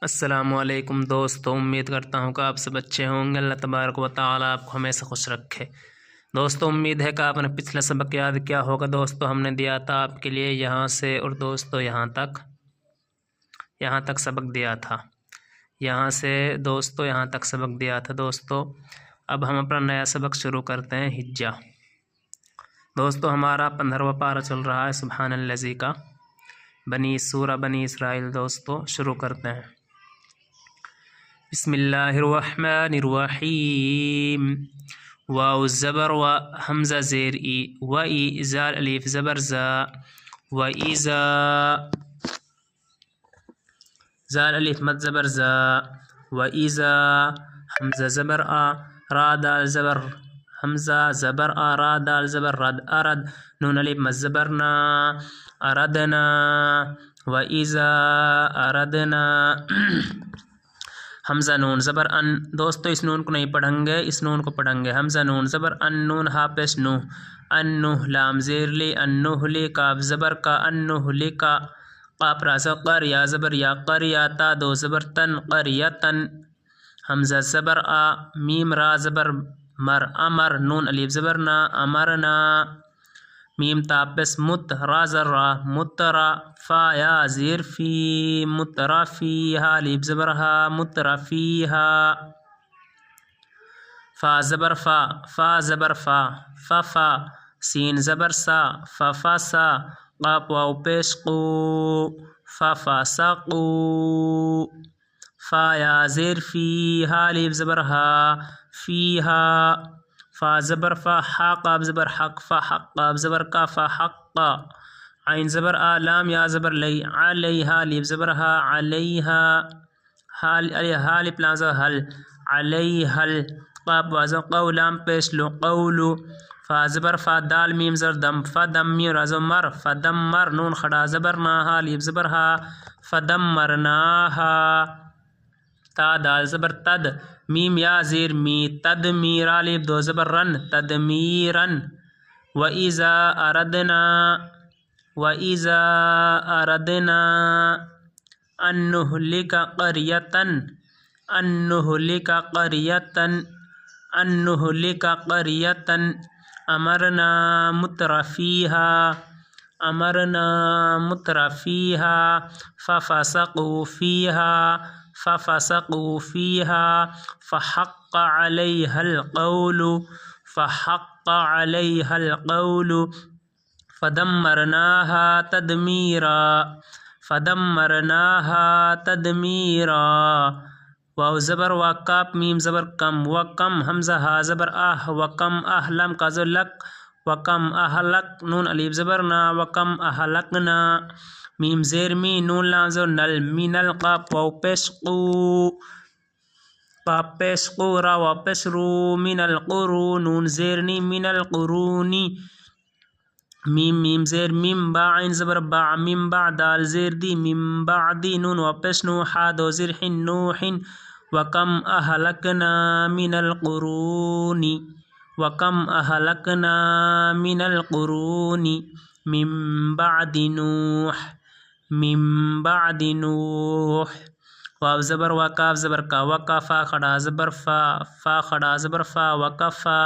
السلام علیکم دوستوں، امید کرتا ہوں کہ آپ سب اچھے ہوں گے۔ اللہ تبارک و تعالیٰ آپ کو ہمیشہ خوش رکھے۔ دوستوں، امید ہے کہ آپ نے پچھلا سبق یاد کیا ہوگا۔ دوستوں، ہم نے دیا تھا آپ کے لیے یہاں سے اور دوستوں یہاں تک سبق دیا تھا۔ یہاں سے دوستوں یہاں تک سبق دیا تھا۔ دوستوں، اب ہم اپنا نیا سبق شروع کرتے ہیں، حجہ۔ دوستوں، ہمارا 15واں پارہ چل رہا ہے سبحان الذی کا، سورہ بنی اسرائیل۔ دوستوں، شروع کرتے ہیں۔ بسم اللہ الرحمن الرحیم۔ واو زبر و حمزہ زیر ای، و ای زال الف زبر زا، و ایزا زال الف مد زبر زا، و ایزا حمزہ زبر آ، را دال زبر حمزہ زبر آ، را دال زبر رد، ارد نون الف مد زبر نا، اردنا، و ایزا اردنا حمزہ نون زبر ان۔ دوستو، اس نون کو نہیں پڑھیں گے، اس نون کو پڑھیں گے۔ حمزہ نون زبر ان، نون ہا پیش نو، انو لام زیر لی، انو لی، کاف زبر کا، انو لی کا، قاف را زبر قر، یا زبر یا قریا، تا دو زبر تن، قریتن حمزہ زبر آ، میم را زبر مر، امر نون الف زبر نا، امرنا میم تا پیش مت، را زر را، مترا، فا یا زیر فی، مترفی، ہا الف زبر ہا، مترفیہا، فا زبر فا، فا زبر فا، ففا سین زبر سا، ففسا، قاف واو پیش قو، ففسقو، فا یا زیر فی، ہا الف زبر ہا، فیہا، فا زبر فا، حا قاف زبر حق، فحق قاف زبر کا، فحقا، عین زبر آ، لام یا زبر لی، علیہا الف زبر ہا، علیہا، ہا الف لام زبر حل، علیہل، قاف واو زبر قو، لام پیش لو، قولو، فا زبر فا، دال میم زبر دم، فدم میم را زبر مر، فدمر نون خڑا زبر نا، ہا الف زبر ہا، فدمرناہا، تا دال زبر تد، میم یا زیر می، تدمیر، الف دو زبر رن، تدمیرن، و ایزا اردنا، و ایزا اردنا ان نہلک قریتن، ان نہلک قریتن، ان نہلک قریتن، امرنا مترفیہا، امرنا مترفیہا، ففسقوا فیہا، ففسقوا فیہا، فحق علیہا القول، فحق علیہا القول، فدمرناہا تدمیرا، فدمرناہا تدمیرا، واو زبر وا، کاف میم زبر کم، وکم حمزہ ہا زبر آہ، وکم اہلم کا زبر لک، وکم اہلک نون الف زبر نا، وکم اہلکنا میم زیر می، نون لام زبر نل، منل، قاف واو پیش قو، قاف پیش قو، را واو پیش رو، من القرون نون زیر نی، من القرونی میم زیر میم، با عین زبر با، میم با دال زیر دی، میم بعدی نون واو پیش نو، حا دو زیر حن، نوحن، وکم اہلکنا من القرون، وکم اہلکنا من القرون من بعد نوح، من بعد نوح، واو زبر وا، کاف زبر کا، وکفا خڑا زبر فا، فا خڑا زبر فا، وکفا،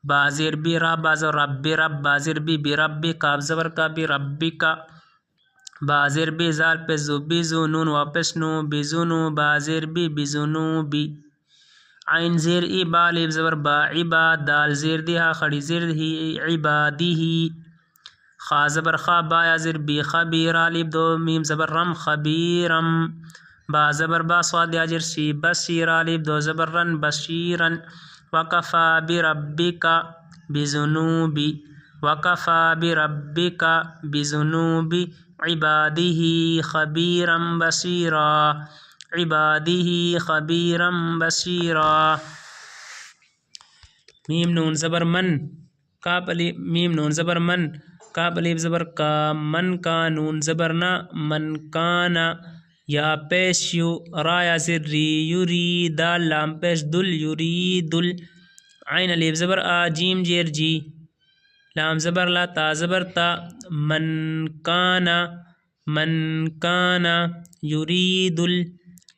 با زیر بی، را با زبر رب، رب با زیر بی، بربی، کاف زبر کا، بربک، با زیر بی، زال پہ زو، بیزو نون واو پیش نو، بیزونو، با زیر بی، بیزونوبی، عین زیر ای، با الف زبر با، عباد دال زیر دی، ہا خڑی زیر دی، عبادی، خا زبر خا، با یا زیر بی، خبیر، الف دو میم زبر رم، خبیرم، با زبر با، صاد یا زیر سی، بصیر، الف دو زبر رن، بصیرن، وکفا بربک بذنوبی، وکفا بربک بذنوبی عبادہ خبیرا بصیرا، عبادہ خبیرا بصیرا، میم نون زبر من، کاف الف میم نون زبر من، کاف الف زبر کا، من کا نون زبر نا، من کانا، یا پیش یو، را یا زر ری، یری، دال لام پیش دل، یریدل، عین الف زبر آ، جیم جیر جی، لام زبر لا، تا زبر تا، من کانا، من کانا یرید